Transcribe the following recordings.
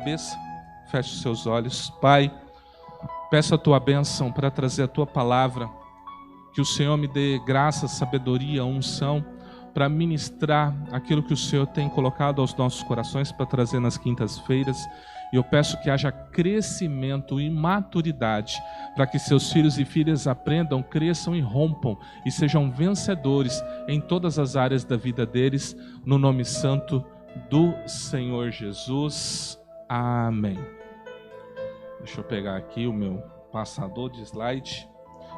cabeça, feche os seus olhos. Pai, peço a tua bênção para trazer a tua palavra, que o Senhor me dê graça, sabedoria, unção, para ministrar aquilo que o Senhor tem colocado aos nossos corações para trazer nas quintas-feiras. E eu peço que haja crescimento e maturidade, para que seus filhos e filhas aprendam, cresçam e rompam, e sejam vencedores em todas as áreas da vida deles, no nome santo do Senhor Jesus. Amém. Deixa eu pegar aqui o meu passador de slide.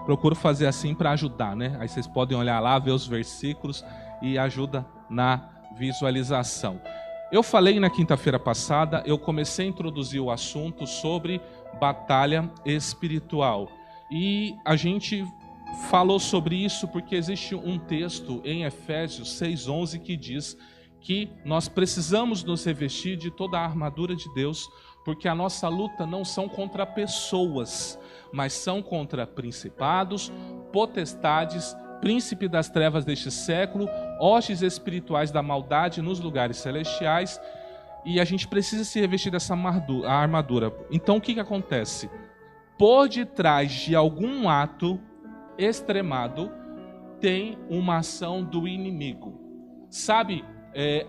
Procuro fazer assim para ajudar, né? Aí vocês podem olhar lá, ver os versículos e ajuda na visualização. Eu falei na quinta-feira passada, eu comecei a introduzir o assunto sobre batalha espiritual. E a gente falou sobre isso porque existe um texto em Efésios 6:11 que diz que nós precisamos nos revestir de toda a armadura de Deus, porque a nossa luta não são contra pessoas, mas são contra principados, potestades, príncipe das trevas deste século, hostes espirituais da maldade nos lugares celestiais, e a gente precisa se revestir dessa armadura. Então o que acontece? Por detrás de algum ato extremado tem uma ação do inimigo. Sabe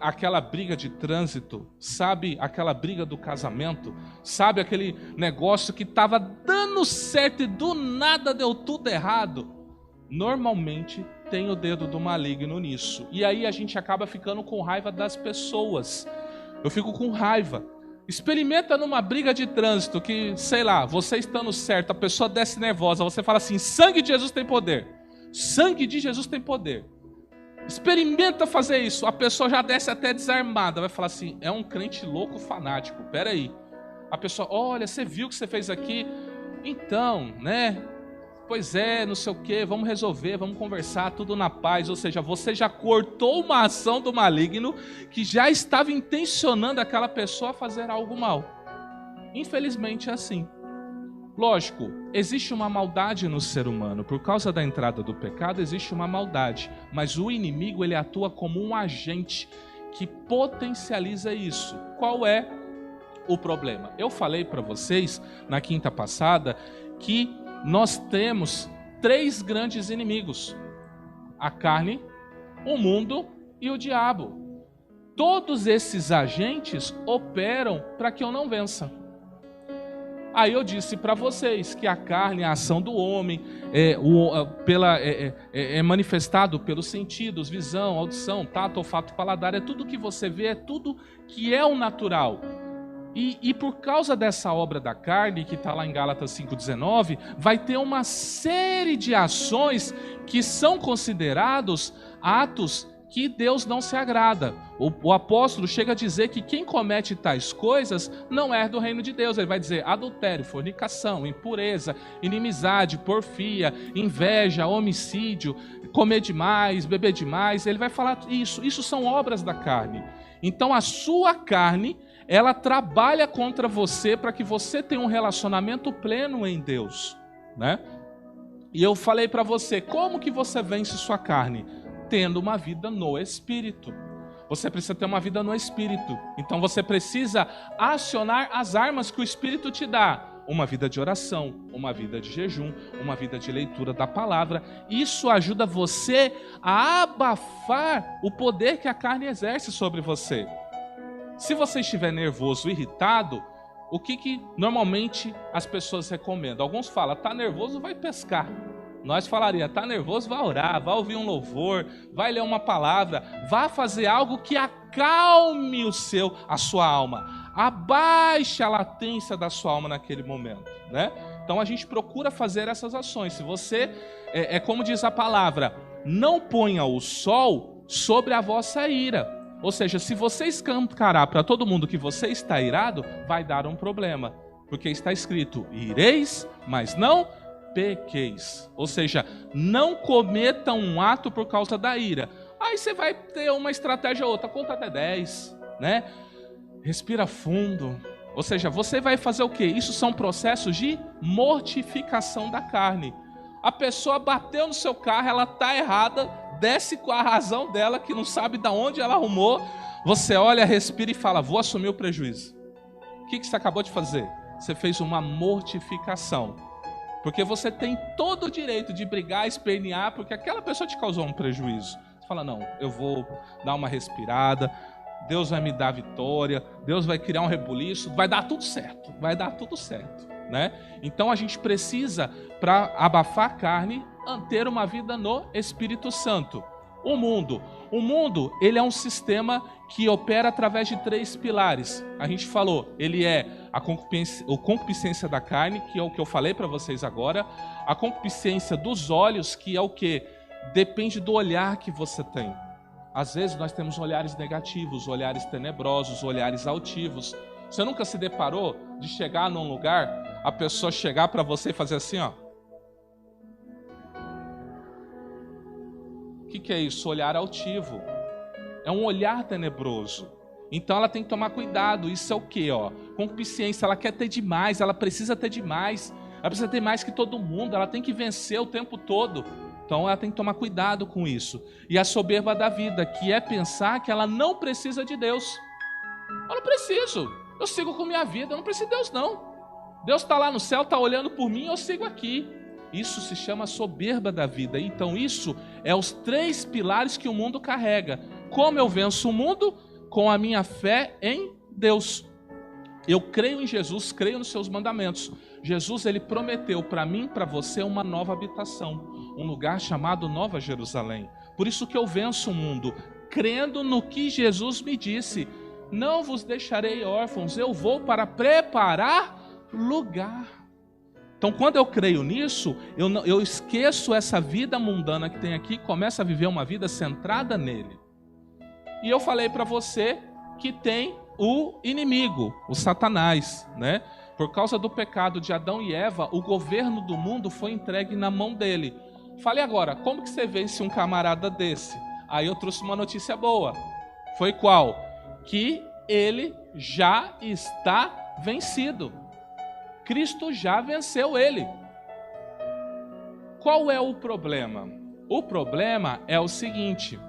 aquela briga de trânsito? Sabe aquela briga do casamento? Sabe aquele negócio que estava dando certo e do nada deu tudo errado? Normalmente tem o dedo do maligno nisso. E aí a gente acaba ficando com raiva das pessoas. Eu fico com raiva. Experimenta numa briga de trânsito que, sei lá, você estando certo, a pessoa desce nervosa, você fala assim: sangue de Jesus tem poder. Sangue de Jesus tem poder. Experimenta fazer isso. A pessoa já desce até desarmada. Vai falar assim: é um crente louco fanático. Peraí. A pessoa: olha, você viu o que você fez aqui? Então, né? Pois é, não sei o que, vamos resolver, vamos conversar, tudo na paz. Ou seja, você já cortou uma ação do maligno que já estava intencionando aquela pessoa a fazer algo mal. Infelizmente é assim. Lógico, existe uma maldade no ser humano. Por causa da entrada do pecado, existe uma maldade. Mas o inimigo, ele atua como um agente que potencializa isso. Qual é o problema? Eu falei para vocês, na quinta passada, que nós temos 3 grandes inimigos: a carne, o mundo e o diabo. Todos esses agentes operam para que eu não vença. Aí eu disse para vocês que a carne, a ação do homem, é manifestado pelos sentidos, visão, audição, tato, olfato, paladar. É tudo que você vê, é tudo que é o natural. E por causa dessa obra da carne, que está lá em Gálatas 5,19, vai ter uma série de ações que são considerados atos que Deus não se agrada. O apóstolo chega a dizer que quem comete tais coisas não é do reino de Deus. Ele vai dizer adultério, fornicação, impureza, inimizade, porfia, inveja, homicídio, comer demais, beber demais. Ele vai falar isso. Isso são obras da carne. Então a sua carne, ela trabalha contra você para que você tenha um relacionamento pleno em Deus, né? E eu falei para você, como que você vence sua carne? Tendo uma vida no Espírito. Você precisa ter uma vida no Espírito. Então você precisa acionar as armas que o Espírito te dá. Uma vida de oração, uma vida de jejum, uma vida de leitura da palavra. Isso ajuda você a abafar o poder que a carne exerce sobre você. Se você estiver nervoso, irritado, o que normalmente as pessoas recomendam? Alguns falam: tá nervoso, vai pescar. Nós falaríamos: tá nervoso, vai orar, vai ouvir um louvor, vai ler uma palavra, vai fazer algo que acalme a sua alma, abaixe a latência da sua alma naquele momento, né? Então a gente procura fazer essas ações. Se você, como diz a palavra, não ponha o sol sobre a vossa ira. Ou seja, se você escancarar para todo mundo que você está irado, vai dar um problema. Porque está escrito: ireis, mas não pequeis. Ou seja, não cometa um ato por causa da ira. Aí você vai ter uma estratégia ou outra, conta até 10, né? Respira fundo. Ou seja, você vai fazer o quê? Isso são processos de mortificação da carne. A pessoa bateu no seu carro, ela está errada, desce com a razão dela, que não sabe de onde ela arrumou. Você olha, respira e fala: vou assumir o prejuízo. que você acabou de fazer? Você fez uma mortificação. Porque você tem todo o direito de brigar, espernear, porque aquela pessoa te causou um prejuízo. Você fala, não, eu vou dar uma respirada, Deus vai me dar vitória, Deus vai criar um rebuliço, vai dar tudo certo, né? Então a gente precisa, para abafar a carne, ter uma vida no Espírito Santo. O mundo, ele é um sistema que opera através de 3 pilares. A gente falou, ele é a concupiscência da carne, que é o que eu falei para vocês agora, a concupiscência dos olhos, que é o que? Depende do olhar que você tem. Às vezes nós temos olhares negativos, olhares tenebrosos, olhares altivos. Você nunca se deparou de chegar num lugar, a pessoa chegar para você e fazer assim, ó. O que é isso? Olhar altivo. É um olhar tenebroso. Então ela tem que tomar cuidado. Isso é o quê? Concupiscência. Ela quer ter demais, ela precisa ter demais. Ela precisa ter mais que todo mundo, ela tem que vencer o tempo todo. Então ela tem que tomar cuidado com isso. E a soberba da vida, que é pensar que ela não precisa de Deus. Eu não preciso. Eu sigo com minha vida, eu não preciso de Deus não. Deus está lá no céu, está olhando por mim, eu sigo aqui. Isso se chama soberba da vida. Então isso é os 3 pilares que o mundo carrega. Como eu venço o mundo? Com a minha fé em Deus. Eu creio em Jesus, creio nos seus mandamentos. Jesus, ele prometeu para mim, para você, uma nova habitação. Um lugar chamado Nova Jerusalém. Por isso que eu venço o mundo, crendo no que Jesus me disse. Não vos deixarei órfãos, eu vou para preparar lugar. Então, quando eu creio nisso, eu esqueço essa vida mundana que tem aqui e começo a viver uma vida centrada nele. E eu falei para você que tem o inimigo, o Satanás, né? Por causa do pecado de Adão e Eva, o governo do mundo foi entregue na mão dele. Falei agora, como que você vence um camarada desse? Aí eu trouxe uma notícia boa. Foi qual? Que ele já está vencido. Cristo já venceu ele. Qual é o problema? O problema é o seguinte: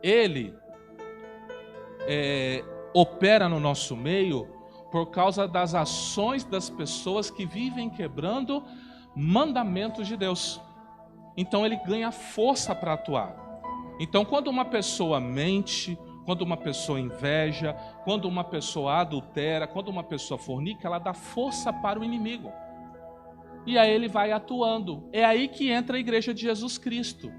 ele opera no nosso meio por causa das ações das pessoas que vivem quebrando mandamentos de Deus. Então ele ganha força para atuar. Então quando uma pessoa mente, quando uma pessoa inveja, quando uma pessoa adultera, quando uma pessoa fornica, ela dá força para o inimigo. E aí ele vai atuando. É aí que entra a igreja de Jesus Cristo.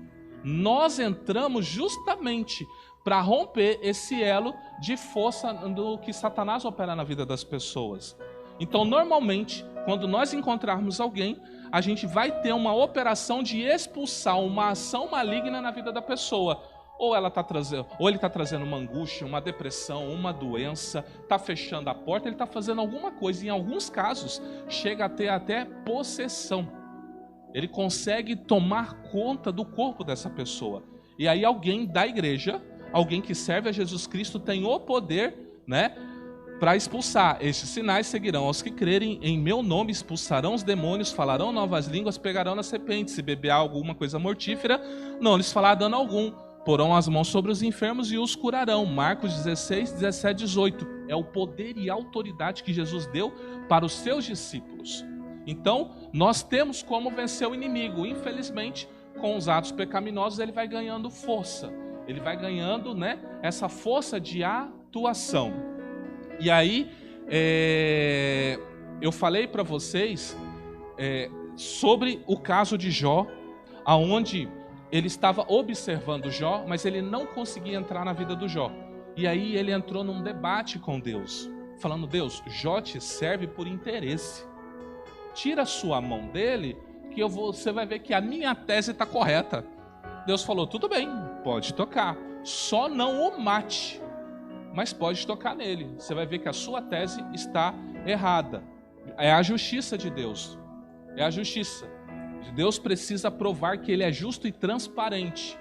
Nós entramos justamente para romper esse elo de força do que Satanás opera na vida das pessoas. Então, normalmente, quando nós encontrarmos alguém, a gente vai ter uma operação de expulsar uma ação maligna na vida da pessoa. Ou ele está trazendo uma angústia, uma depressão, uma doença, está fechando a porta, ele está fazendo alguma coisa. Em alguns casos, chega a ter até possessão. Ele consegue tomar conta do corpo dessa pessoa. E aí alguém da igreja, alguém que serve a Jesus Cristo, tem o poder, né, para expulsar. Estes sinais seguirão aos que crerem, em meu nome expulsarão os demônios, falarão novas línguas, pegarão na serpente, se beber alguma coisa mortífera, não lhes falará dano algum. Porão as mãos sobre os enfermos e os curarão. Marcos 16, 17, 18. É o poder e autoridade que Jesus deu para os seus discípulos. Então, nós temos como vencer o inimigo. Infelizmente, com os atos pecaminosos, ele vai ganhando força. Ele vai ganhando, né, essa força de atuação. E aí, eu falei para vocês sobre o caso de Jó, aonde ele estava observando Jó, mas ele não conseguia entrar na vida do Jó. E aí ele entrou num debate com Deus, falando: Deus, Jó te serve por interesse. Tira a sua mão dele, que você vai ver que a minha tese está correta. Deus falou: tudo bem, pode tocar, só não o mate, mas pode tocar nele. Você vai ver que a sua tese está errada. É a justiça de Deus. É a justiça. Deus precisa provar que ele é justo e transparente.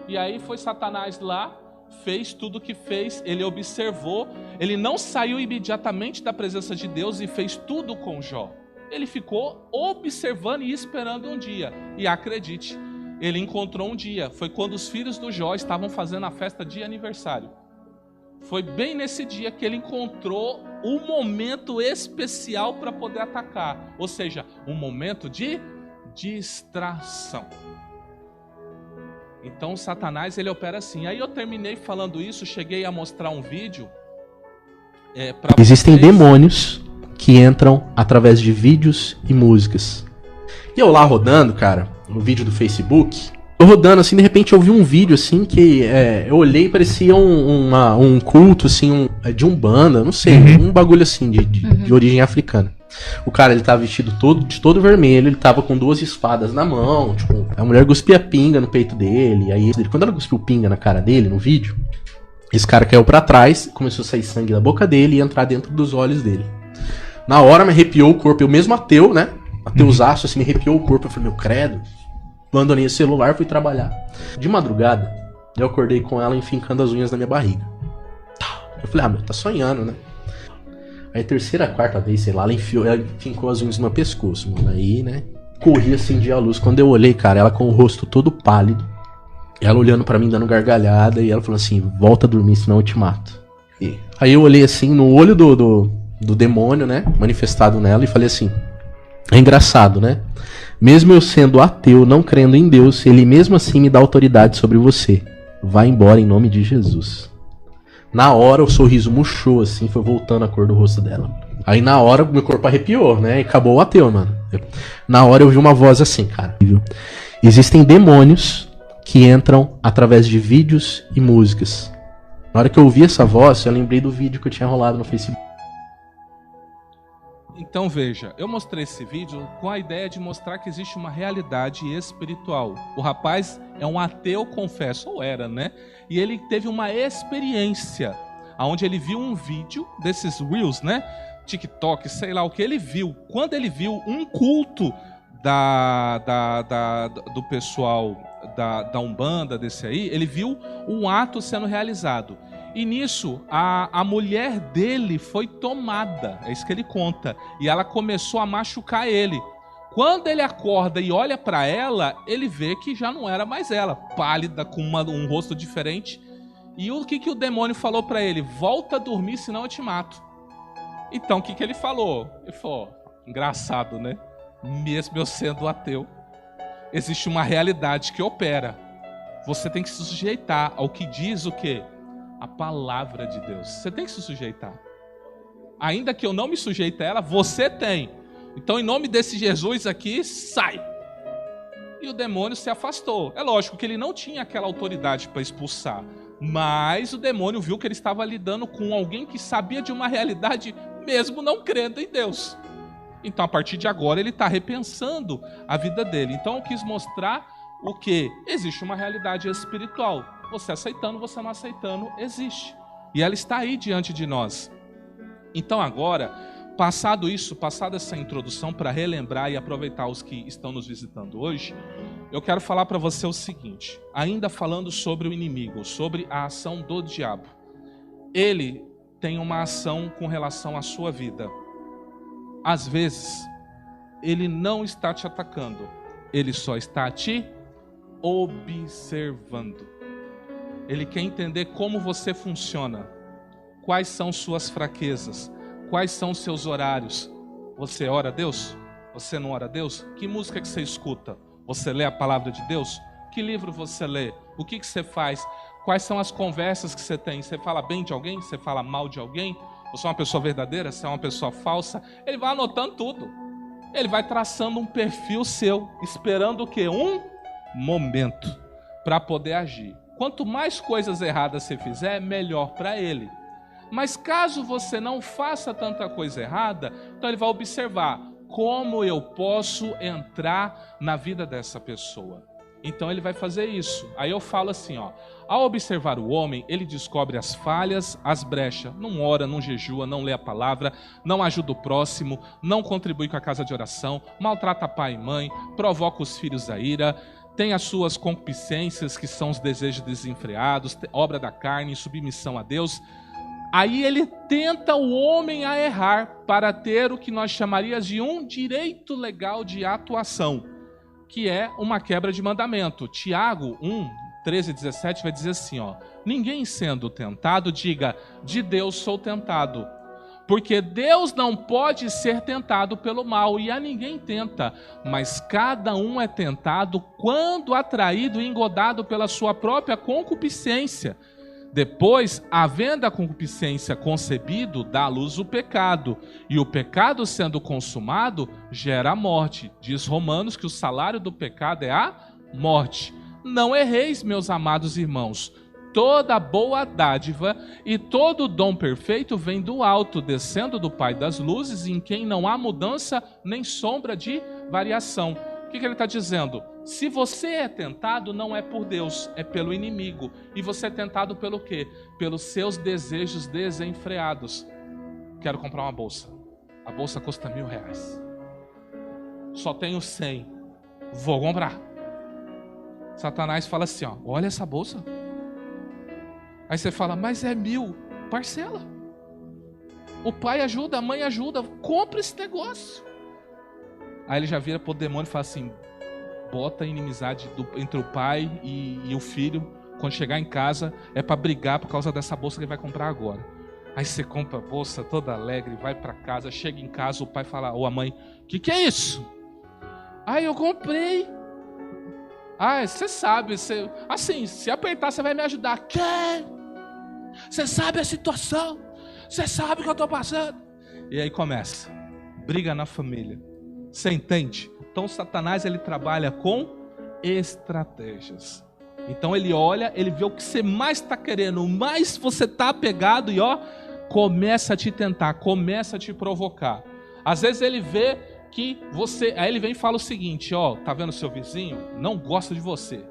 E aí foi Satanás lá, fez tudo o que fez, ele observou, ele não saiu imediatamente da presença de Deus e fez tudo com Jó. Ele ficou observando e esperando um dia. E acredite, ele encontrou um dia. Foi quando os filhos do Jó estavam fazendo a festa de aniversário. Foi bem nesse dia que ele encontrou um momento especial para poder atacar. Ou seja, um momento de distração. Então Satanás, ele opera assim. Aí eu terminei falando isso, cheguei a mostrar um vídeo. Existem demônios que entram através de vídeos e músicas. E eu lá rodando, cara, no vídeo do Facebook, eu rodando assim, de repente eu vi um vídeo assim que eu olhei e parecia um culto assim, de umbanda, não sei, um bagulho assim de origem africana. O cara, ele tava vestido de todo vermelho, ele tava com 2 espadas na mão, tipo, a mulher cuspia pinga no peito dele, aí quando ela cuspiu pinga na cara dele, no vídeo, esse cara caiu pra trás, começou a sair sangue da boca dele e entrar dentro dos olhos dele. Na hora me arrepiou o corpo, eu mesmo ateu, né, ateusaço, assim, me arrepiou o corpo, eu falei, meu credo, abandonei o celular, fui trabalhar. De madrugada, eu acordei com ela enfincando as unhas na minha barriga. Eu falei, meu, tá sonhando, né? Aí terceira, quarta vez, sei lá, ela fincou as unhas no meu pescoço, mano. Aí, né, corri, acendi a luz. Quando eu olhei, cara, ela com o rosto todo pálido, ela olhando pra mim, dando gargalhada, e ela falou assim, volta a dormir, senão eu te mato. Aí eu olhei assim, no olho do demônio, né, manifestado nela, e falei assim, é engraçado, né? Mesmo eu sendo ateu, não crendo em Deus, ele mesmo assim me dá autoridade sobre você. Vai embora em nome de Jesus. Na hora o sorriso murchou assim, foi voltando a cor do rosto dela. Aí na hora meu corpo arrepiou, né? E acabou o ateu, mano. Na hora eu vi uma voz assim, cara. Existem demônios que entram através de vídeos e músicas. Na hora que eu ouvi essa voz, eu lembrei do vídeo que eu tinha rolado no Facebook. Então veja, eu mostrei esse vídeo com a ideia de mostrar que existe uma realidade espiritual. O rapaz é um ateu, confesso, ou era, né? E ele teve uma experiência, onde ele viu um vídeo desses Reels, né? TikTok, sei lá o que ele viu. Quando ele viu um culto do pessoal da Umbanda, desse aí, ele viu um ato sendo realizado. E nisso, a mulher dele foi tomada, é isso que ele conta, e ela começou a machucar ele. Quando ele acorda e olha para ela, ele vê que já não era mais ela, pálida, com um rosto diferente. E o que o demônio falou para ele? Volta a dormir, senão eu te mato. Então, o que ele falou? Ele falou, engraçado, né? Mesmo eu sendo ateu, existe uma realidade que opera. Você tem que se sujeitar ao que diz o quê? A palavra de Deus. Você tem que se sujeitar. Ainda que eu não me sujeite a ela, você tem. Então, em nome desse Jesus aqui, sai. E o demônio se afastou. É lógico que ele não tinha aquela autoridade para expulsar. Mas o demônio viu que ele estava lidando com alguém que sabia de uma realidade, mesmo não crendo em Deus. Então, a partir de agora, ele está repensando a vida dele. Então, eu quis mostrar o que? Existe uma realidade espiritual. Você aceitando, você não aceitando, existe. E ela está aí diante de nós. Então agora, passado essa introdução para relembrar e aproveitar os que estão nos visitando hoje, eu quero falar para você o seguinte, ainda falando sobre o inimigo, sobre a ação do diabo. Ele tem uma ação com relação à sua vida. Às vezes, ele não está te atacando, ele só está te observando. Ele quer entender como você funciona, quais são suas fraquezas, quais são seus horários. Você ora a Deus? Você não ora a Deus? Que música que você escuta? Você lê a palavra de Deus? Que livro você lê? O que você faz? Quais são as conversas que você tem? Você fala bem de alguém? Você fala mal de alguém? Você é uma pessoa verdadeira? Você é uma pessoa falsa? Ele vai anotando tudo. Ele vai traçando um perfil seu, esperando o quê? Um momento para poder agir. Quanto mais coisas erradas você fizer, melhor para ele. Mas caso você não faça tanta coisa errada, então ele vai observar como eu posso entrar na vida dessa pessoa. Então ele vai fazer isso. Aí eu falo assim, ao observar o homem, ele descobre as falhas, as brechas. Não ora, não jejua, não lê a palavra, não ajuda o próximo, não contribui com a casa de oração, maltrata pai e mãe, provoca os filhos à ira, tem as suas concupiscências, que são os desejos desenfreados, obra da carne, submissão a Deus. Aí ele tenta o homem a errar para ter o que nós chamaríamos de um direito legal de atuação, que é uma quebra de mandamento. Tiago 1, 13, 17 vai dizer assim, ó: ninguém sendo tentado diga, de Deus sou tentado. Porque Deus não pode ser tentado pelo mal, e a ninguém tenta, mas cada um é tentado quando atraído e engodado pela sua própria concupiscência. Depois, havendo a concupiscência concebido, dá à luz o pecado, e o pecado sendo consumado, gera a morte. Diz Romanos que o salário do pecado é a morte. Não erreis, meus amados irmãos. Toda boa dádiva e todo dom perfeito vem do alto, descendo do Pai das luzes, em quem não há mudança nem sombra de variação. O que ele está dizendo? Se você é tentado, não é por Deus, é pelo inimigo. E você é tentado pelo quê? Pelos seus desejos desenfreados. Quero comprar uma bolsa. A bolsa custa R$1.000. Só tenho 100. Vou comprar. Satanás fala assim, ó: olha essa bolsa. Aí você fala, mas é 1.000, parcela. O pai ajuda, a mãe ajuda, compra esse negócio. Aí ele já vira pro demônio e fala assim: bota a inimizade entre o pai e o filho. Quando chegar em casa, é para brigar por causa dessa bolsa que ele vai comprar agora. Aí você compra a bolsa toda alegre, vai para casa, chega em casa, o pai fala, ou a mãe: o que é isso? Ah, eu comprei. Ah, você sabe, assim, se apertar você vai me ajudar. Quê? Você sabe a situação? Você sabe o que eu estou passando? E aí começa, briga na família. Você entende? Então Satanás, ele trabalha com estratégias. Então ele olha, ele vê o que você mais está querendo, o mais você está apegado e ó, começa a te tentar, começa a te provocar. Às vezes ele vê que você, aí ele vem e fala o seguinte, ó, tá vendo seu vizinho? Não gosta de você.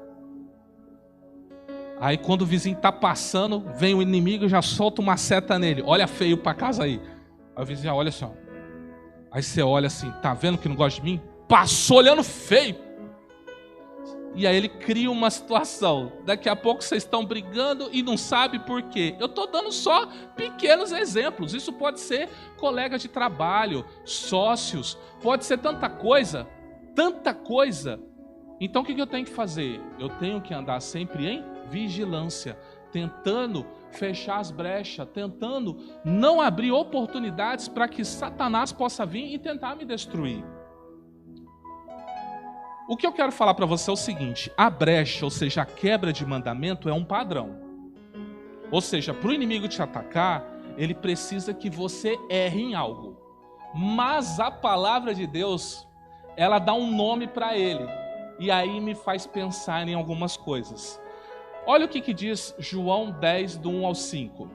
Aí quando o vizinho tá passando, vem o inimigo e já solta uma seta nele. Olha feio pra casa aí. Aí o vizinho olha assim, ó. Aí você olha assim, tá vendo que não gosta de mim? Passou olhando feio. E aí ele cria uma situação. Daqui a pouco vocês estão brigando e não sabe por quê. Eu estou dando só pequenos exemplos. Isso pode ser colega de trabalho, sócios, pode ser tanta coisa. Tanta coisa. Então o que eu tenho que fazer? Eu tenho que andar sempre em vigilância, tentando fechar as brechas, tentando não abrir oportunidades para que Satanás possa vir e tentar me destruir. O que eu quero falar para você é o seguinte: a brecha, ou seja, a quebra de mandamento é um padrão. Ou seja, para o inimigo te atacar, ele precisa que você erre em algo. Mas a palavra de Deus, ela dá um nome para ele. E aí me faz pensar em algumas coisas. Olha o que diz João 10, do 1 ao 5.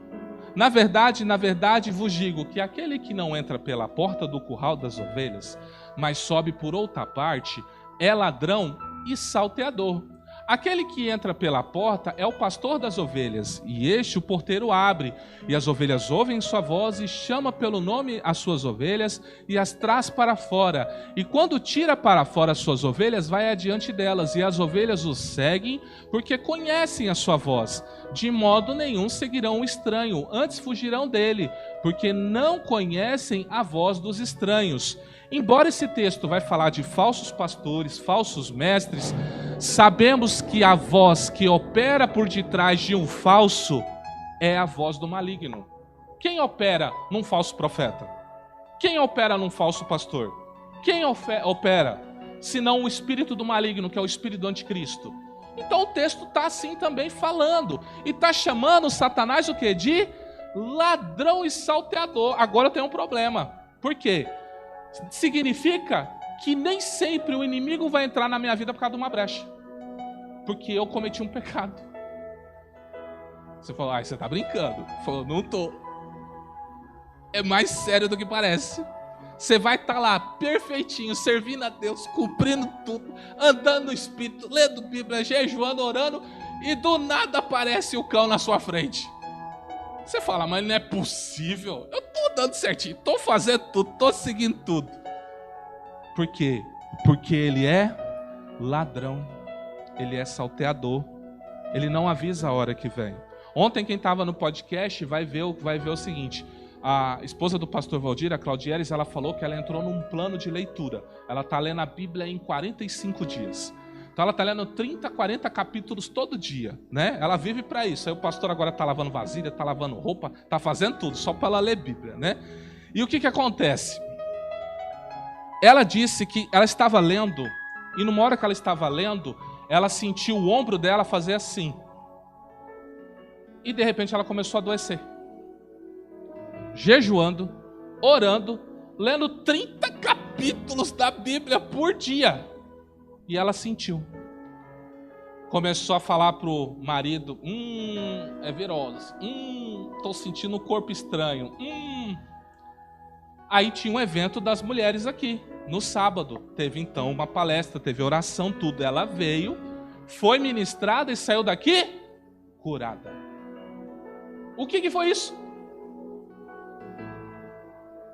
Na verdade, vos digo que aquele que não entra pela porta do curral das ovelhas, mas sobe por outra parte, é ladrão e salteador. Aquele que entra pela porta é o pastor das ovelhas, e este o porteiro abre, e as ovelhas ouvem sua voz, e chama pelo nome as suas ovelhas, e as traz para fora. E quando tira para fora as suas ovelhas, vai adiante delas, e as ovelhas o seguem, porque conhecem a sua voz. De modo nenhum seguirão o estranho, antes fugirão dele, porque não conhecem a voz dos estranhos. Embora esse texto vai falar de falsos pastores, falsos mestres, sabemos que a voz que opera por detrás de um falso é a voz do maligno. Quem opera num falso profeta? Quem opera num falso pastor? Quem opera, senão o espírito do maligno, que é o espírito do anticristo? Então o texto está assim também falando, e está chamando Satanás o quê? De ladrão e salteador. Agora eu tenho um problema. Por quê? Significa que nem sempre o inimigo vai entrar na minha vida por causa de uma brecha, porque eu cometi um pecado. Você falou, você está brincando. Falou, não tô. É mais sério do que parece. Você vai estar lá perfeitinho, servindo a Deus, cumprindo tudo, andando no Espírito, lendo Bíblia, jejuando, orando, e do nada aparece o cão na sua frente. Você fala, mas não é possível. Eu estou dando certinho, estou fazendo tudo, estou seguindo tudo. Por quê? Porque ele é ladrão, ele é salteador, ele não avisa a hora que vem. Ontem quem estava no podcast vai ver o seguinte: a esposa do pastor Valdir, a Claudieres, ela falou que ela entrou num plano de leitura. Ela está lendo a Bíblia em 45 dias. Então ela está lendo 30, 40 capítulos todo dia, né? Ela vive para isso. Aí o pastor agora está lavando vasilha, está lavando roupa, está fazendo tudo, só para ela ler Bíblia, né? E o que acontece? Ela disse que ela estava lendo, e numa hora que ela estava lendo, ela sentiu o ombro dela fazer assim. E de repente ela começou a adoecer. Jejuando, orando, lendo 30 capítulos da Bíblia por dia. E ela sentiu. Começou a falar pro marido, é virose, tô sentindo um corpo estranho, Aí tinha um evento das mulheres aqui, no sábado. Teve então uma palestra, teve oração, tudo. Ela veio, foi ministrada e saiu daqui curada. O que foi isso?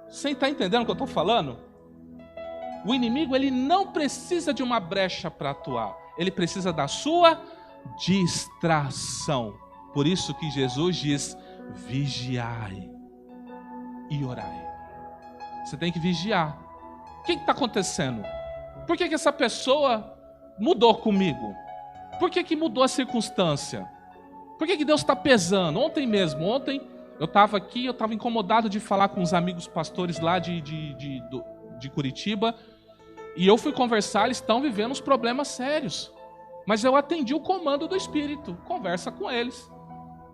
Você está entendendo o que eu estou falando? O inimigo, ele não precisa de uma brecha para atuar. Ele precisa da sua distração. Por isso que Jesus diz, vigiai e orai. Você tem que vigiar. O que está acontecendo? Por que essa pessoa mudou comigo? Por que mudou a circunstância? Por que Deus está pesando? Ontem eu estava aqui, eu estava incomodado de falar com os amigos pastores lá de Curitiba, e eu fui conversar, eles estão vivendo uns problemas sérios. Mas eu atendi o comando do Espírito, conversa com eles.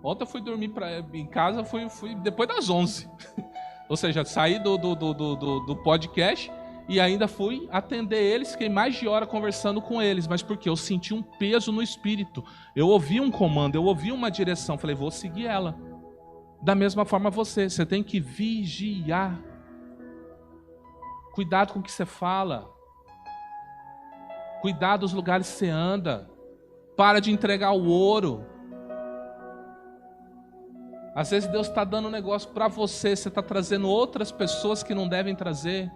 Ontem eu fui dormir em casa, fui depois das 11. Ou seja, saí do podcast e ainda fui atender eles, fiquei mais de hora conversando com eles. Mas por quê? Eu senti um peso no Espírito. Eu ouvi um comando, eu ouvi uma direção. Falei, vou seguir ela. Da mesma forma você tem que vigiar. Cuidado com o que você fala. Cuidado dos lugares que você anda. Para de entregar o ouro. Às vezes Deus está dando um negócio para você está trazendo outras pessoas que não devem trazer.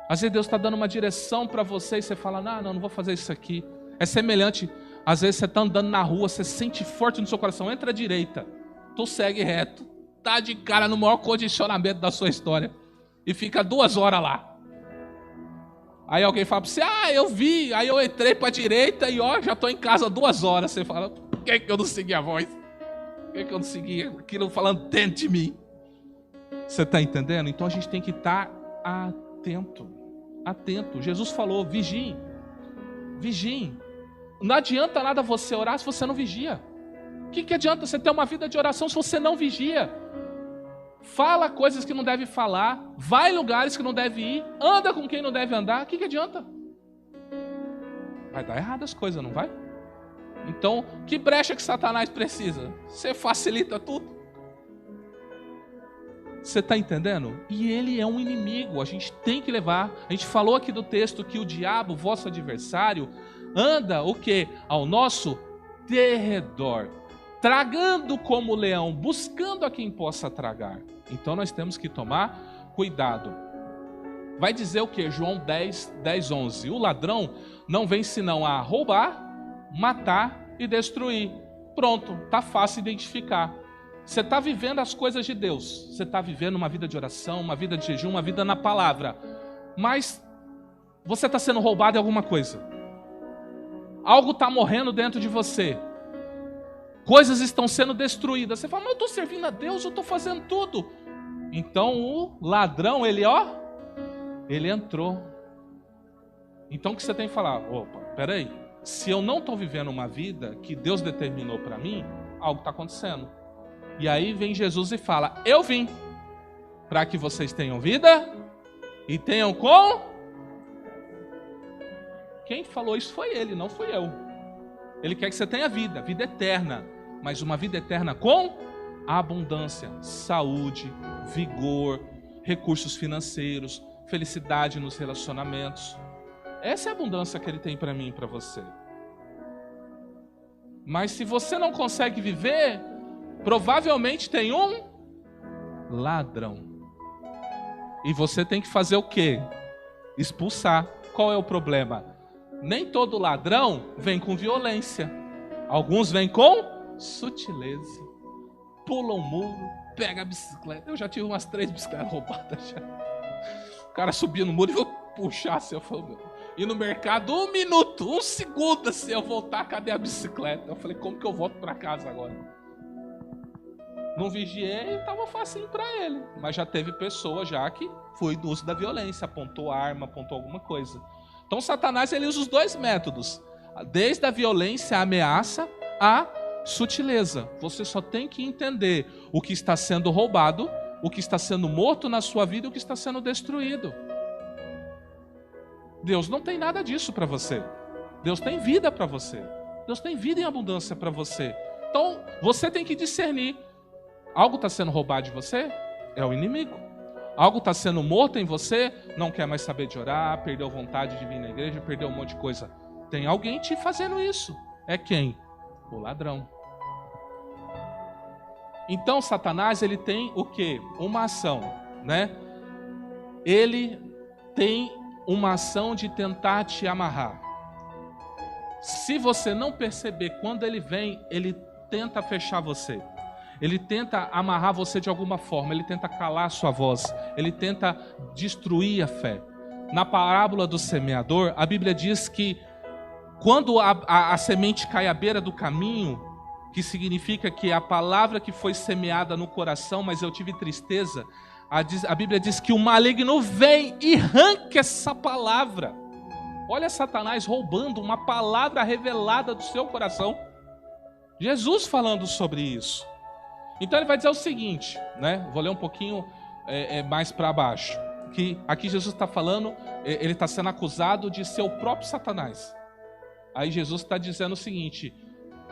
Às vezes Deus está dando uma direção para você e você fala, não vou fazer isso aqui. É semelhante, às vezes você está andando na rua, você sente forte no seu coração, entra à direita, tu segue reto, tá de cara no maior condicionamento da sua história e fica 2 horas lá. Aí alguém fala para você, eu vi, aí eu entrei para a direita e já estou em casa 2 horas. Você fala, por que eu não segui a voz? Por que eu não segui aquilo falando dentro de mim? Você está entendendo? Então a gente tem que estar atento. Jesus falou, vigiem. Não adianta nada você orar se você não vigia. O que adianta você ter uma vida de oração se você não vigia? Fala coisas que não deve falar, vai em lugares que não deve ir, anda com quem não deve andar. O que adianta? Vai dar errado as coisas, não vai? Então, que brecha que Satanás precisa? Você facilita tudo. Você está entendendo? E ele é um inimigo, a gente tem que levar. A gente falou aqui do texto que o diabo, vosso adversário, anda o quê? Ao nosso derredor, tragando como leão, buscando a quem possa tragar. Então nós temos que tomar cuidado. Vai dizer o quê? João 10, 11. O ladrão não vem senão a roubar, matar e destruir. Pronto, está fácil identificar. Você está vivendo as coisas de Deus. Você está vivendo uma vida de oração, uma vida de jejum, uma vida na palavra. Mas você está sendo roubado de alguma coisa. Algo está morrendo dentro de você. Coisas estão sendo destruídas. Você fala, mas eu estou servindo a Deus, eu estou fazendo tudo. Então o ladrão, ele entrou. Então o que você tem que falar? Opa, peraí. Se eu não estou vivendo uma vida que Deus determinou para mim, algo está acontecendo. E aí vem Jesus e fala, eu vim para que vocês tenham vida e tenham com... Quem falou isso foi ele, não fui eu. Ele quer que você tenha vida eterna. Mas uma vida eterna com abundância, saúde, vigor, recursos financeiros, felicidade nos relacionamentos. Essa é a abundância que ele tem para mim e para você. Mas se você não consegue viver, provavelmente tem um ladrão. E você tem que fazer o quê? Expulsar. Qual é o problema? Nem todo ladrão vem com violência. Alguns vêm com sutileza. Pula um muro, pega a bicicleta. Eu já tive umas 3 bicicletas roubadas já. O cara subia no muro e eu puxar assim. Eu falo, ir no mercado 1 minuto, 1 segundo, assim, eu voltar, cadê a bicicleta? Eu falei, como que eu volto para casa agora? Não vigiei, estava facinho para ele. Mas já teve pessoa já que foi do uso da violência, apontou arma, apontou alguma coisa. Então Satanás ele usa os 2 métodos. Desde a violência, a ameaça, a sutileza. Você só tem que entender o que está sendo roubado, o que está sendo morto na sua vida e o que está sendo destruído. Deus não tem nada disso para você. Deus tem vida para você. Deus tem vida em abundância para você. Então, você tem que discernir. Algo está sendo roubado de você? É o inimigo. Algo está sendo morto em você? Não quer mais saber de orar, perdeu vontade de vir na igreja, perdeu um monte de coisa. Tem alguém te fazendo isso. É quem? O ladrão. Então, Satanás, ele tem o quê? Uma ação, né? Ele tem uma ação de tentar te amarrar. Se você não perceber quando ele vem, ele tenta fechar você. Ele tenta amarrar você de alguma forma, ele tenta calar a sua voz, ele tenta destruir a fé. Na parábola do semeador, a Bíblia diz que quando a semente cai à beira do caminho, que significa que a palavra que foi semeada no coração, mas eu tive tristeza, a Bíblia diz que o maligno vem e arranca essa palavra. Olha Satanás roubando uma palavra revelada do seu coração. Jesus falando sobre isso. Então ele vai dizer o seguinte, né? Vou ler um pouquinho mais para baixo. Que aqui Jesus está falando, ele está sendo acusado de ser o próprio Satanás. Aí Jesus está dizendo o seguinte: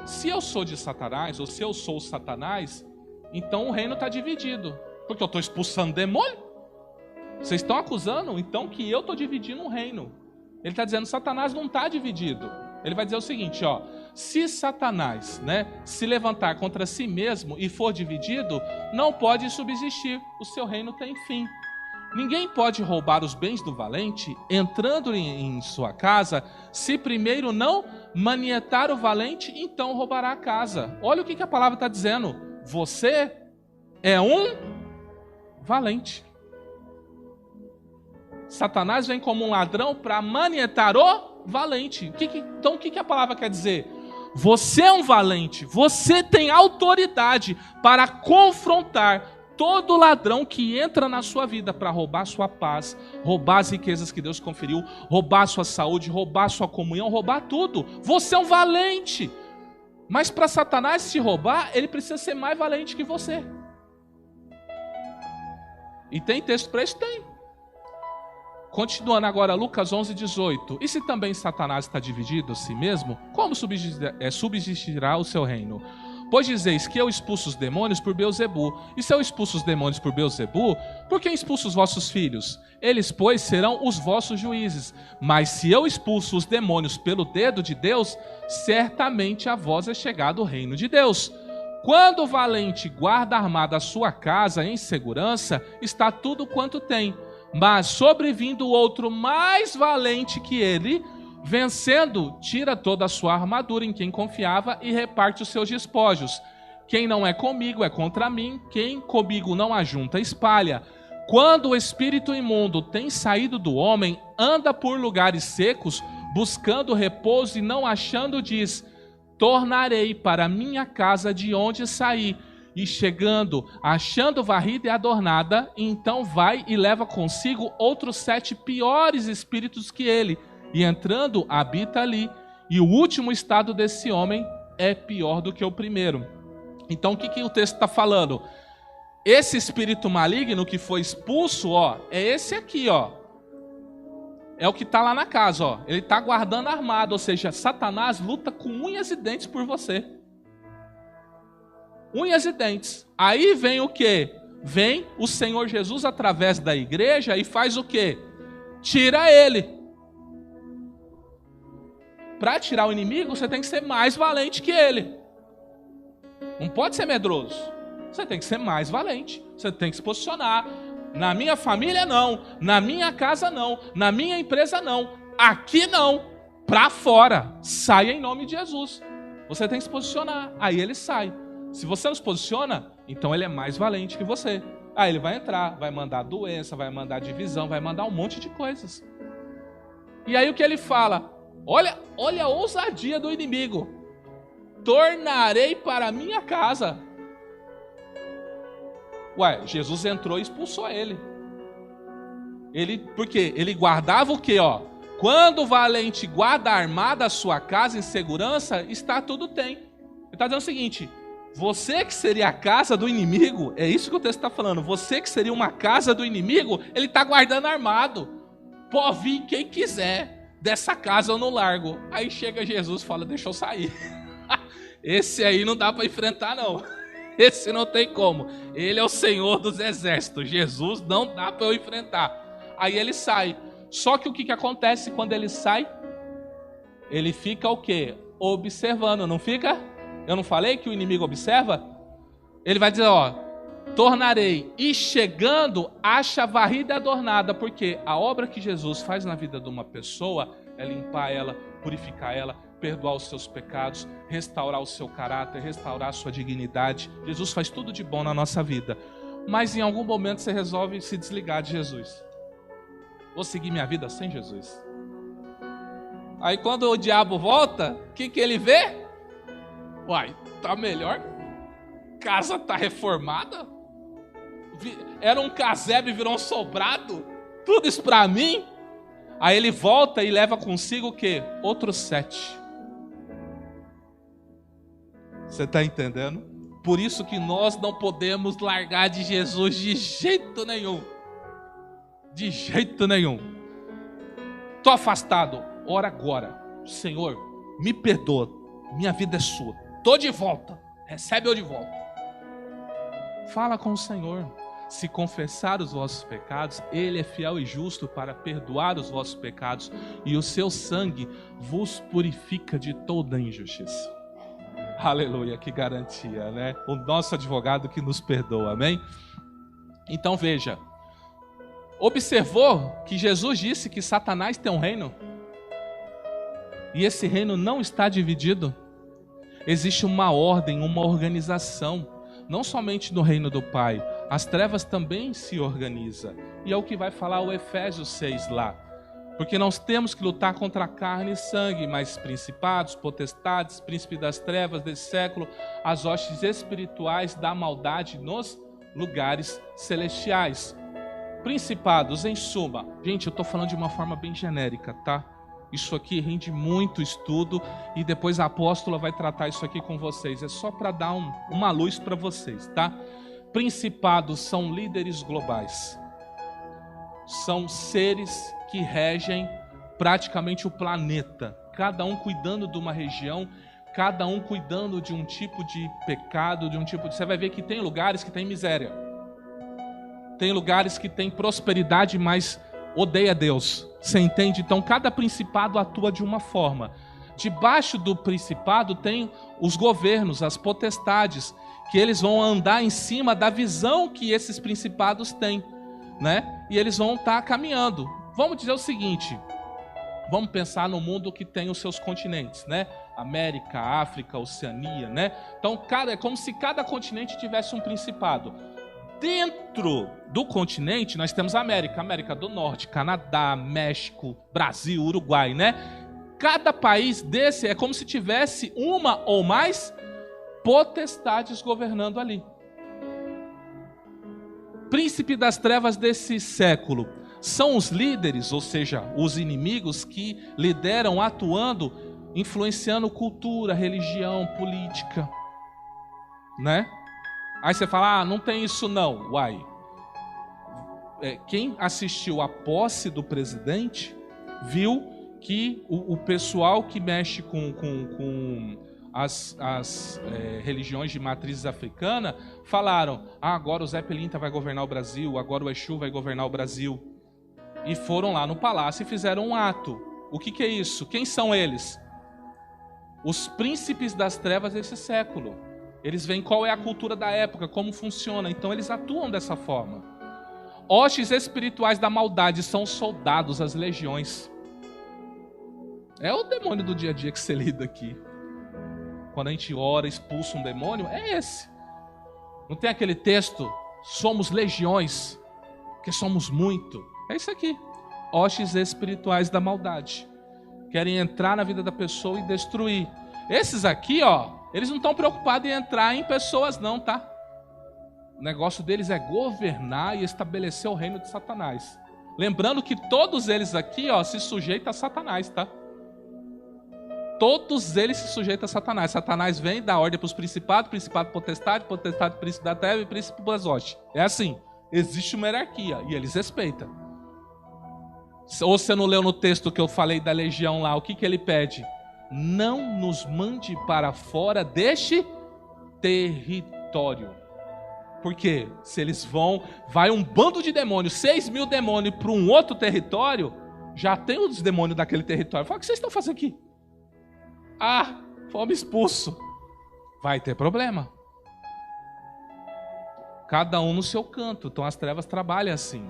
se eu sou de Satanás, ou se eu sou Satanás, então o reino está dividido. Porque eu estou expulsando demônio. Vocês estão acusando, então, que eu estou dividindo um reino. Ele está dizendo, Satanás não está dividido. Ele vai dizer o seguinte, ó, se Satanás, né, se levantar contra si mesmo e for dividido, não pode subsistir, o seu reino tem fim. Ninguém pode roubar os bens do valente, entrando em sua casa, se primeiro não manietar o valente, então roubará a casa. Olha o que a palavra está dizendo. Você é um valente. Satanás vem como um ladrão para manietar o valente. Então o que a palavra quer dizer? Você é um valente, você tem autoridade para confrontar todo ladrão que entra na sua vida para roubar sua paz, roubar as riquezas que Deus conferiu, roubar sua saúde, roubar sua comunhão, roubar tudo. Você é um valente. Mas para Satanás te roubar, ele precisa ser mais valente que você. E tem texto para isso? Tem. Continuando agora, Lucas 11:18. E se também Satanás está dividido a si mesmo, como subsistirá o seu reino? Pois dizeis que eu expulso os demônios por Beelzebu. E se eu expulso os demônios por Beelzebu, por quem expulso os vossos filhos? Eles, pois, serão os vossos juízes. Mas se eu expulso os demônios pelo dedo de Deus, certamente a vós é chegado o reino de Deus. Quando o valente guarda armada a sua casa em segurança, está tudo quanto tem. Mas sobrevindo outro mais valente que ele, vencendo, tira toda a sua armadura em quem confiava e reparte os seus despojos. Quem não é comigo é contra mim, quem comigo não ajunta, espalha. Quando o espírito imundo tem saído do homem, anda por lugares secos, buscando repouso e não achando, diz: tornarei para minha casa de onde saí. E chegando, achando varrida e adornada, então vai e leva consigo outros 7 piores espíritos que ele, e entrando, habita ali. E o último estado desse homem é pior do que o primeiro. Então o que o texto está falando? Esse espírito maligno que foi expulso, ó, é esse aqui, ó. É o que está lá na casa, ó. Ele está guardando armado, ou seja, Satanás luta com unhas e dentes por você. Unhas e dentes. Aí vem o quê? Vem o Senhor Jesus através da igreja e faz o quê? Tira ele. Para tirar o inimigo, você tem que ser mais valente que ele. Não pode ser medroso. Você tem que ser mais valente. Você tem que se posicionar. Na minha família, não. Na minha casa, não. Na minha empresa, não. Aqui, não. Para fora. Saia em nome de Jesus. Você tem que se posicionar. Aí ele sai. Se você não se posiciona, então ele é mais valente que você. Aí ele vai entrar, vai mandar doença, vai mandar divisão, vai mandar um monte de coisas. E aí o que ele fala? Olha a ousadia do inimigo. Tornarei para minha casa. Ué, Jesus entrou e expulsou ele. Por quê? Ele guardava o quê, ó? Quando o valente guarda armada a sua casa em segurança, está tudo tem. Ele está dizendo o seguinte: você que seria a casa do inimigo, é isso que o texto está falando, você que seria uma casa do inimigo, ele está guardando armado. Pode vir quem quiser, dessa casa eu não largo. Aí chega Jesus e fala: deixa eu sair. Esse aí não dá para enfrentar não. Esse não tem como. Ele é o Senhor dos exércitos. Jesus não dá para eu enfrentar. Aí ele sai. Só que o que acontece quando ele sai? Ele fica o quê? Observando, não fica? Eu não falei que o inimigo observa? Ele vai dizer, ó, tornarei. E chegando, acha varrida e adornada. Porque a obra que Jesus faz na vida de uma pessoa é limpar ela, purificar ela, perdoar os seus pecados, restaurar o seu caráter, restaurar a sua dignidade. Jesus faz tudo de bom na nossa vida. Mas em algum momento você resolve se desligar de Jesus. Vou seguir minha vida sem Jesus. Aí quando o diabo volta, o que ele vê? Uai, tá melhor? Casa tá reformada? Era um casebre, virou um sobrado? Tudo isso pra mim? Aí ele volta e leva consigo o quê? Outros 7. Você tá entendendo? Por isso que nós não podemos largar de Jesus de jeito nenhum. De jeito nenhum. Tô afastado. Ora agora. Senhor, me perdoa. Minha vida é sua. Tô de volta. Recebe eu de volta. Fala com o Senhor. Se confessar os vossos pecados, Ele é fiel e justo para perdoar os vossos pecados, e o seu sangue vos purifica de toda injustiça. Aleluia, que garantia, né? O nosso advogado que nos perdoa, amém? Então veja, observou que Jesus disse que Satanás tem um reino? E esse reino não está dividido? Existe uma ordem, uma organização, não somente no reino do Pai, as trevas também se organizam. E é o que vai falar o Efésios 6 lá. Porque nós temos que lutar contra a carne e sangue, mas principados, potestades, príncipe das trevas desse século, as hostes espirituais da maldade nos lugares celestiais. Principados, em suma. Gente, eu estou falando de uma forma bem genérica, tá? Isso aqui rende muito estudo e depois a apóstola vai tratar isso aqui com vocês. É só para dar uma luz para vocês, tá? Principados são líderes globais. São seres que regem praticamente o planeta. Cada um cuidando de uma região, cada um cuidando de um tipo de pecado, de um tipo de... Você vai ver que tem lugares que tem miséria. Tem lugares que tem prosperidade, mas odeia Deus. Você entende? Então cada principado atua de uma forma. Debaixo do principado tem os governos, as potestades, que eles vão andar em cima da visão que esses principados têm, né? E eles vão estar caminhando. Vamos dizer o seguinte, vamos pensar no mundo que tem os seus continentes, né? América, África, Oceania, né? Então é como se cada continente tivesse um principado. Dentro do continente nós temos a América do Norte, Canadá, México, Brasil, Uruguai, né? Cada país desse é como se tivesse uma ou mais potestades governando ali. Príncipe das trevas desse século são os líderes, ou seja, os inimigos que lideram, atuando, influenciando cultura, religião, política, né? Aí você fala, não tem isso não. Uai, quem assistiu à posse do presidente viu que o pessoal que mexe com as religiões de matriz africana falaram, agora o Zé Pelinta vai governar o Brasil, agora o Exu vai governar o Brasil. E foram lá no palácio e fizeram um ato. O que é isso? Quem são eles? Os príncipes das trevas desse século. Eles veem qual é a cultura da época, como funciona. Então eles atuam dessa forma. Hostes espirituais da maldade são soldados, as legiões. É o demônio do dia a dia que você lida aqui. Quando a gente ora, expulsa um demônio, é esse. Não tem aquele texto, somos legiões, porque somos muito. É isso aqui. hostes espirituais da maldade. Querem entrar na vida da pessoa e destruir. Esses aqui, ó, eles não estão preocupados em entrar em pessoas não, tá? O negócio deles é governar e estabelecer o reino de Satanás. Lembrando que todos eles aqui, ó, se sujeitam a Satanás, tá? Todos eles se sujeitam a Satanás. Satanás vem, dá ordem para os principados, principado potestade, potestade príncipe da terra e príncipe das hostes. É assim, existe uma hierarquia e eles respeitam. Ou você não leu no texto que eu falei da legião lá, o que ele pede? Não nos mande para fora deste território. Porque se eles vai um bando de demônios, 6.000 demônios para um outro território, já tem os demônios daquele território. Fala, o que vocês estão fazendo aqui? Ah, fomos expulsos. Vai ter problema. Cada um no seu canto. Então as trevas trabalham assim.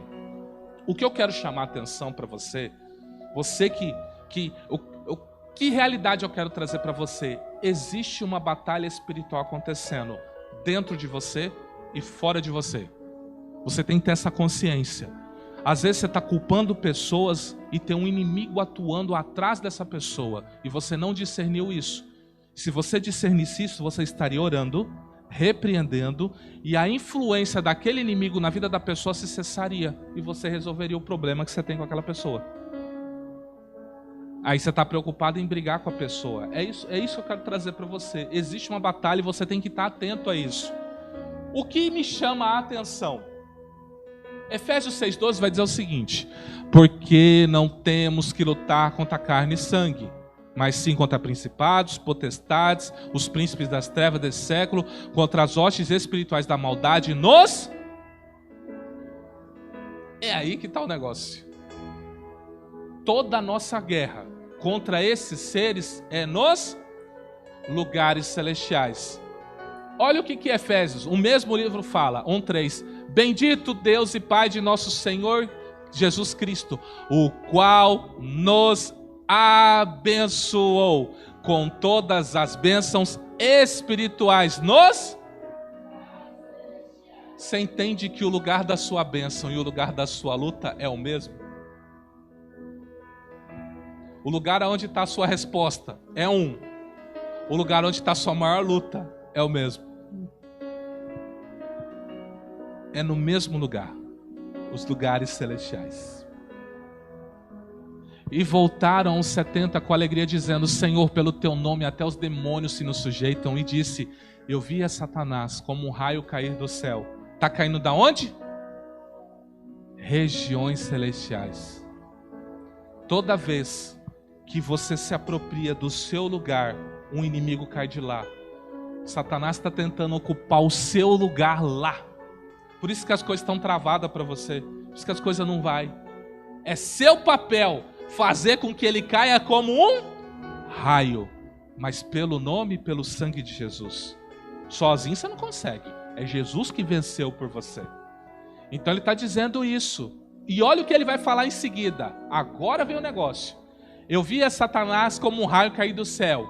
O que eu quero chamar a atenção para você que realidade eu quero trazer para você? Existe uma batalha espiritual acontecendo dentro de você e fora de você. Você tem que ter essa consciência. Às vezes você está culpando pessoas e tem um inimigo atuando atrás dessa pessoa e você não discerniu isso. Se você discernisse isso, você estaria orando, repreendendo, e a influência daquele inimigo na vida da pessoa se cessaria e você resolveria o problema que você tem com aquela pessoa. Aí você está preocupado em brigar com a pessoa. É isso que eu quero trazer para você. Existe uma batalha e você tem que estar atento a isso. O que me chama a atenção? Efésios 6,12 vai dizer o seguinte: porque não temos que lutar contra carne e sangue, mas sim contra principados, potestades, os príncipes das trevas desse século, contra as hostes espirituais da maldade nos... É aí que está o negócio. Toda a nossa guerra contra esses seres é nos lugares celestiais. Olha o que Efésios, o mesmo livro fala, 1:3. Bendito Deus e Pai de nosso Senhor Jesus Cristo, o qual nos abençoou com todas as bênçãos espirituais nos... Você entende que o lugar da sua bênção e o lugar da sua luta é o mesmo? O lugar onde está a sua resposta é um. O lugar onde está a sua maior luta é o mesmo. É no mesmo lugar. Os lugares celestiais. E voltaram os 70 com alegria, dizendo: Senhor, pelo teu nome até os demônios se nos sujeitam. E disse: eu via Satanás como um raio cair do céu. Está caindo da onde? Regiões celestiais. Toda vez que você se apropria do seu lugar, um inimigo cai de lá. Satanás está tentando ocupar o seu lugar lá. Por isso que as coisas estão travadas para você. Por isso que as coisas não vai. É seu papel fazer com que ele caia como um raio. Mas pelo nome e pelo sangue de Jesus. Sozinho você não consegue. É Jesus que venceu por você. Então ele está dizendo isso. E olha o que ele vai falar em seguida. Agora vem o negócio. Eu via Satanás como um raio cair do céu.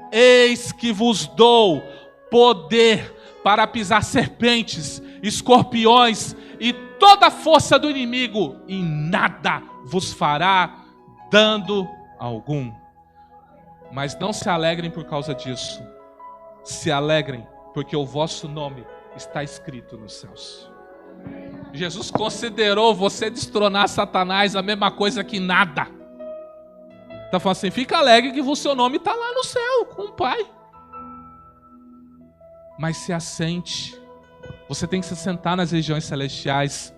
Eis que vos dou poder para pisar serpentes, escorpiões e toda a força do inimigo, e nada vos fará dano algum. Mas não se alegrem por causa disso. Se alegrem, porque o vosso nome está escrito nos céus. Jesus considerou você destronar Satanás a mesma coisa que nada. Está falando assim: fica alegre que o seu nome está lá no céu, com o Pai. Mas se assente. Você tem que se sentar nas regiões celestiais.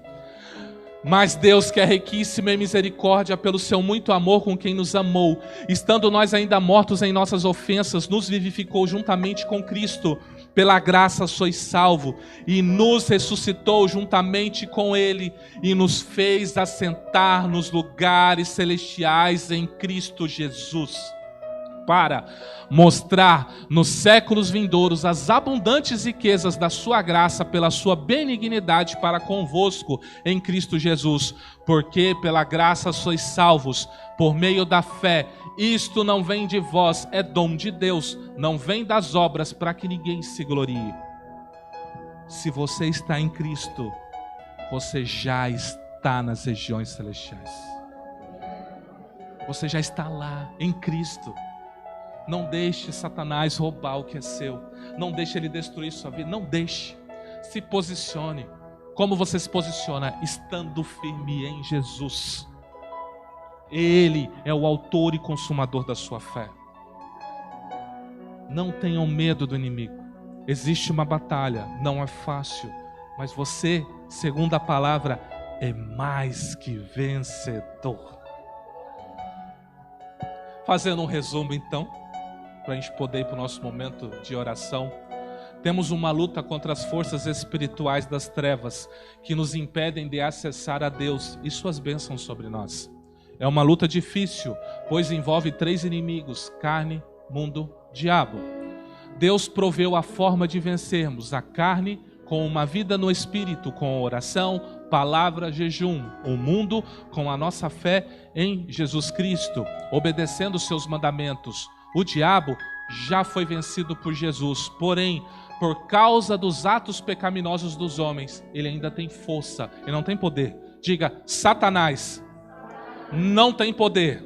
Mas Deus, que é riquíssimo em misericórdia, pelo seu muito amor com quem nos amou, estando nós ainda mortos em nossas ofensas, nos vivificou juntamente com Cristo. Pela graça sois salvo, e nos ressuscitou juntamente com Ele, e nos fez assentar nos lugares celestiais em Cristo Jesus, para mostrar nos séculos vindouros as abundantes riquezas da sua graça pela sua benignidade para convosco em Cristo Jesus. Porque pela graça sois salvos, por meio da fé. Isto não vem de vós, é dom de Deus, não vem das obras, para que ninguém se glorie. Se você está em Cristo, você já está nas regiões celestiais. Você já está lá, em Cristo. Não deixe Satanás roubar o que é seu. Não deixe ele destruir sua vida. Não deixe. Se posicione. Como você se posiciona? Estando firme em Jesus. Ele é o autor e consumador da sua fé. Não tenham medo do inimigo. Existe uma batalha, não é fácil. Mas você, segundo a palavra, é mais que vencedor. Fazendo um resumo então, para a gente poder ir para o nosso momento de oração. Temos uma luta contra as forças espirituais das trevas que nos impedem de acessar a Deus e suas bênçãos sobre nós. É uma luta difícil, pois envolve 3 inimigos: carne, mundo, diabo. Deus proveu a forma de vencermos a carne com uma vida no Espírito, com oração, palavra, jejum. O mundo com a nossa fé em Jesus Cristo, obedecendo os seus mandamentos. O diabo já foi vencido por Jesus, porém, por causa dos atos pecaminosos dos homens, ele ainda tem força, ele não tem poder. Diga: Satanás não tem poder,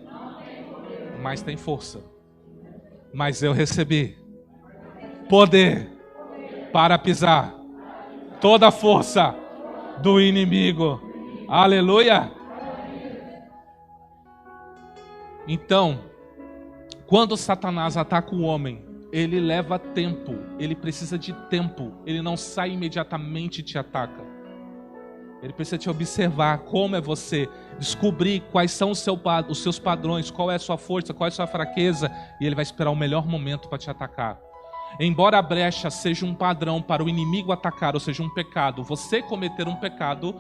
mas tem força. Mas eu recebi poder para pisar toda a força do inimigo. Aleluia! Então, quando Satanás ataca o homem, ele leva tempo, ele precisa de tempo, ele não sai imediatamente e te ataca. Ele precisa te observar como é você, descobrir quais são os seus padrões, qual é a sua força, qual é a sua fraqueza, e ele vai esperar o melhor momento para te atacar. Embora a brecha seja um padrão para o inimigo atacar, ou seja, um pecado, você cometer um pecado,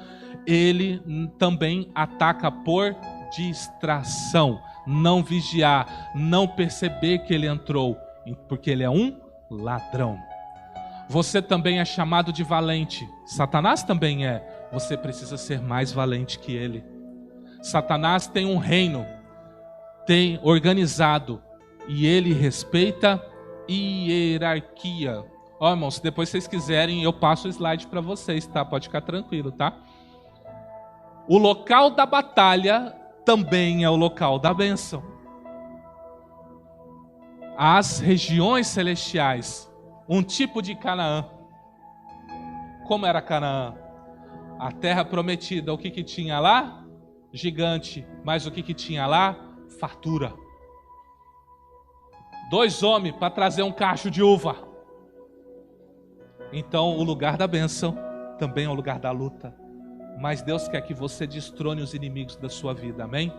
ele também ataca por distração, não vigiar, não perceber que ele entrou, porque ele é um ladrão. Você também é chamado de valente, Satanás também é, você precisa ser mais valente que ele. Satanás tem um reino, tem organizado, e ele respeita hierarquia. Ó, irmãos, se depois vocês quiserem, eu passo o slide para vocês, tá? Pode ficar tranquilo, tá? O local da batalha também é o local da bênção. As regiões celestiais, um tipo de Canaã. Como era Canaã? A terra prometida, o que tinha lá? Gigante. Mas o que tinha lá? Fartura. 2 homens para trazer um cacho de uva. Então o lugar da bênção também é o lugar da luta. Mas Deus quer que você destrone os inimigos da sua vida, amém?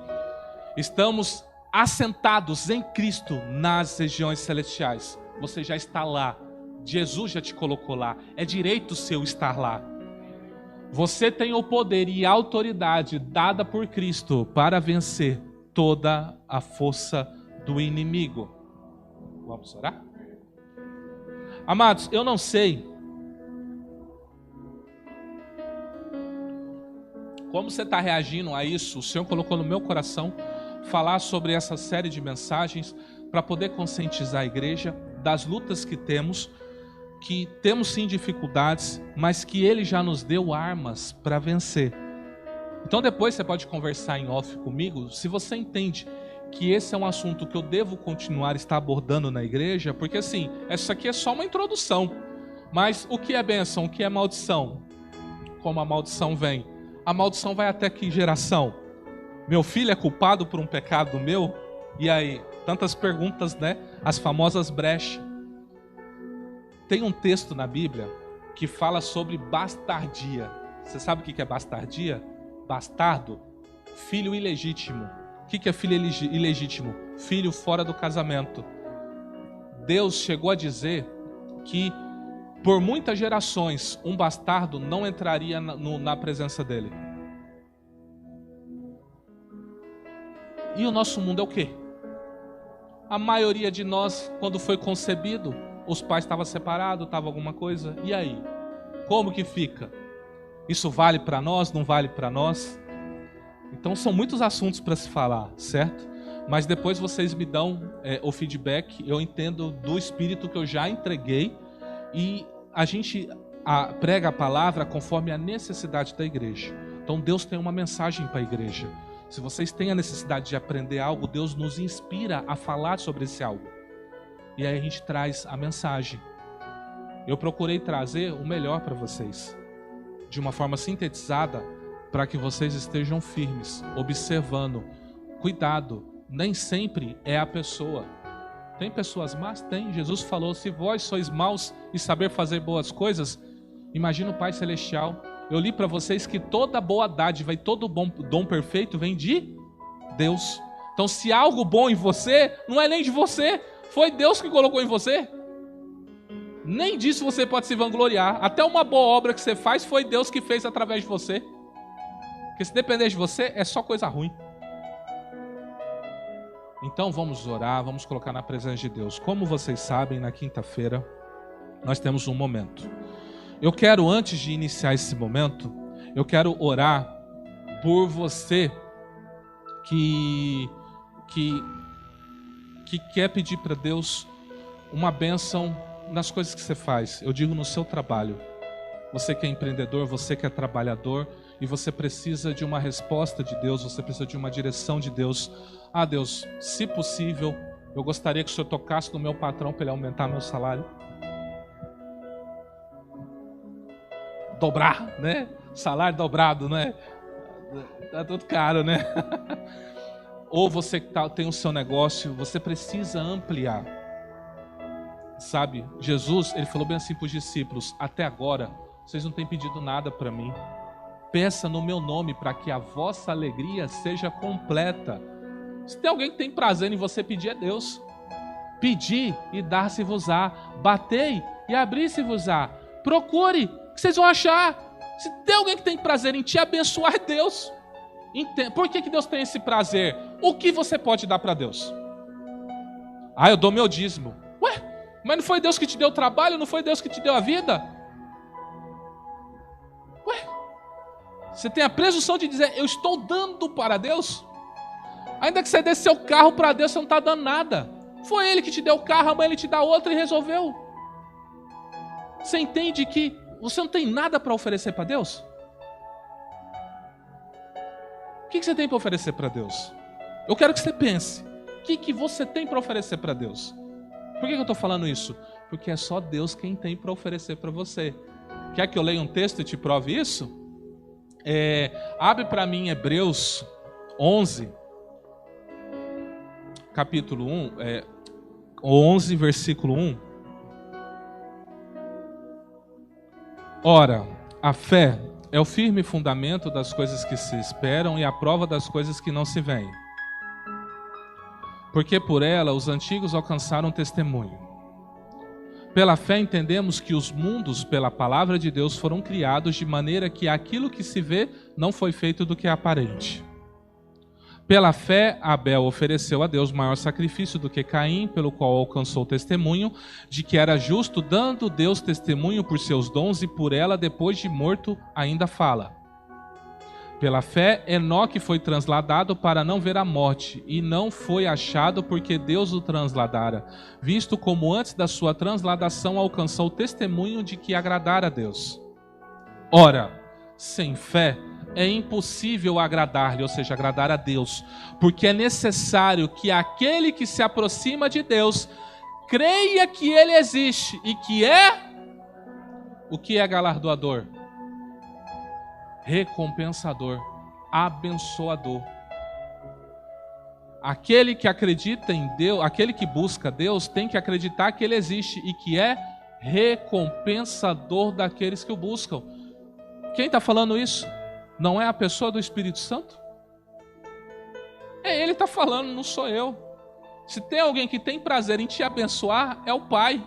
Estamos assentados em Cristo nas regiões celestiais. Você já está lá, Jesus já te colocou lá, é direito seu estar lá. Você tem o poder e a autoridade dada por Cristo para vencer toda a força do inimigo. Vamos orar? Amados, eu não sei como você está reagindo a isso. O Senhor colocou no meu coração falar sobre essa série de mensagens para poder conscientizar a igreja das lutas que temos sim dificuldades, mas que Ele já nos deu armas para vencer. Então depois você pode conversar em off comigo, se você entende que esse é um assunto que eu devo continuar estar abordando na igreja, porque assim, isso aqui é só uma introdução. Mas o que é bênção, o que é maldição? Como a maldição vem? A maldição vai até que geração? Meu filho é culpado por um pecado meu? E aí? Tantas perguntas, né? As famosas brechas. Tem um texto na Bíblia que fala sobre bastardia. Você sabe o que é bastardia? Bastardo, filho ilegítimo. O que é filho ilegítimo? Filho fora do casamento. Deus chegou a dizer que por muitas gerações um bastardo não entraria na presença dele. E o nosso mundo é o quê? A maioria de nós, quando foi concebido, os pais estavam separados, estava alguma coisa. E aí? Como que fica? Isso vale para nós? Não vale para nós? Então são muitos assuntos para se falar, certo? Mas depois vocês me dão o feedback. Eu entendo do Espírito que eu já entreguei. E a gente prega a palavra conforme a necessidade da igreja. Então Deus tem uma mensagem para a igreja. Se vocês têm a necessidade de aprender algo, Deus nos inspira a falar sobre esse algo. E aí a gente traz a mensagem. Eu procurei trazer o melhor para vocês, de uma forma sintetizada, para que vocês estejam firmes, observando. Cuidado, nem sempre é a pessoa. Tem pessoas más? Tem. Jesus falou, se vós sois maus e saber fazer boas coisas, imagina o Pai Celestial. Eu li para vocês que toda boa dádiva e todo bom dom perfeito vem de Deus. Então se há algo bom em você, não é nem de você, foi Deus que colocou em você. Nem disso você pode se vangloriar. Até uma boa obra que você faz, foi Deus que fez através de você. Porque se depender de você, é só coisa ruim. Então vamos orar, vamos colocar na presença de Deus. Como vocês sabem, na quinta-feira, nós temos um momento. Eu quero, antes de iniciar esse momento, eu quero orar por você que quer pedir para Deus uma bênção nas coisas que você faz. Eu digo no seu trabalho. Você que é empreendedor, você que é trabalhador, e você precisa de uma resposta de Deus, você precisa de uma direção de Deus. Ah, Deus, se possível, eu gostaria que o Senhor tocasse no meu patrão para ele aumentar meu salário. Dobrar, né? Salário dobrado, né? Tá tudo caro, né? Ou você que tem o seu negócio, você precisa ampliar. Sabe, Jesus, ele falou bem assim para os discípulos, até agora, vocês não têm pedido nada para mim. Peça no meu nome para que a vossa alegria seja completa. Se tem alguém que tem prazer em você pedir, é Deus. Pedir e dar-se-vos-á. Batei e abrir-se-vos-á. Procure, que vocês vão achar. Se tem alguém que tem prazer em te abençoar, é Deus. Por que Deus tem esse prazer? O que você pode dar para Deus? Ah, eu dou meu dízimo. Ué, mas não foi Deus que te deu o trabalho? Não foi Deus que te deu a vida? Ué, você tem a presunção de dizer, eu estou dando para Deus? Ainda que você dê seu carro para Deus, você não está dando nada. Foi Ele que te deu o carro, amanhã Ele te dá outro e resolveu. Você entende que você não tem nada para oferecer para Deus? O que você tem para oferecer para Deus? Eu quero que você pense. O que você tem para oferecer para Deus? Por que eu estou falando isso? Porque é só Deus quem tem para oferecer para você. Quer que eu leia um texto e te prove isso? Abre para mim Hebreus 11, capítulo 1, 11, versículo 1. Ora, a fé é o firme fundamento das coisas que se esperam e a prova das coisas que não se veem. Porque por ela os antigos alcançaram testemunho. Pela fé entendemos que os mundos, pela palavra de Deus, foram criados de maneira que aquilo que se vê não foi feito do que é aparente. Pela fé, Abel ofereceu a Deus maior sacrifício do que Caim, pelo qual alcançou testemunho de que era justo, dando Deus testemunho por seus dons, e por ela, depois de morto, ainda fala. Pela fé, Enoque foi transladado para não ver a morte, e não foi achado porque Deus o transladara, visto como antes da sua transladação alcançou testemunho de que agradara a Deus. Ora, sem fé, é impossível agradar-lhe, ou seja, agradar a Deus, porque é necessário que aquele que se aproxima de Deus creia que Ele existe e que é o que é galardoador, recompensador, abençoador. Aquele que acredita em Deus, aquele que busca Deus, tem que acreditar que Ele existe e que é recompensador daqueles que o buscam. Quem está falando isso? Não é a pessoa do Espírito Santo? É Ele que está falando, não sou eu. Se tem alguém que tem prazer em te abençoar, é o Pai.